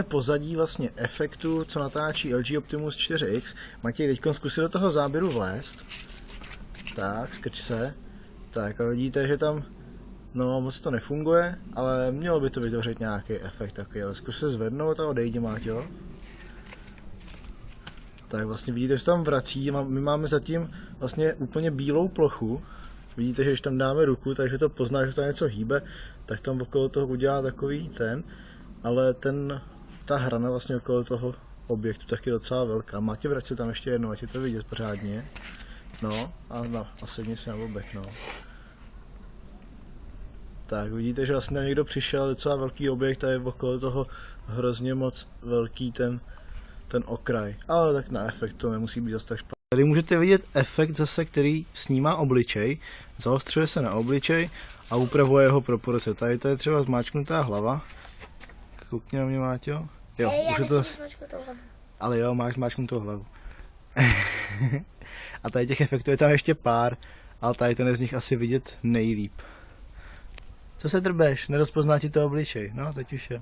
Pozadí vlastně efektu, co natáčí LG Optimus 4X. Matěj, teď zkusí do toho záběru vlézt. Tak, skrč se. Tak a vidíte, že tam moc to nefunguje, ale mělo by to vytvořit nějaký efekt takový. Ale zkus se zvednout a odejdi, Máťo. Tak vlastně vidíte, že se tam vrací. My máme zatím vlastně úplně bílou plochu. Vidíte, že když tam dáme ruku, takže to pozná, že tam něco hýbe, tak tam okolo toho udělá takový ale ta hrana vlastně okolo toho objektu tak je docela velká. Máte vrať se tam ještě jednou, ať je to vidět pořádně. No a sedni si na bobek, no. Tak vidíte, že vlastně někdo přišel, docela velký objekt a je okolo toho hrozně moc velký ten okraj. Ale tak na efekt to nemusí být zase tak špatný. Tady můžete vidět efekt zase, který snímá obličej, zaostřuje se na obličej a upravuje jeho proporce. Tady to je třeba zmáčknutá hlava. Koukni na mě, Máťo. Jo, už je to... Ale jo, máš zmáčknutou hlavu. A tady těch efektů je tam ještě pár, ale tady ten je z nich asi vidět nejlíp. Co se drbeš? Nerozpozná ti to obličej. No, teď už je.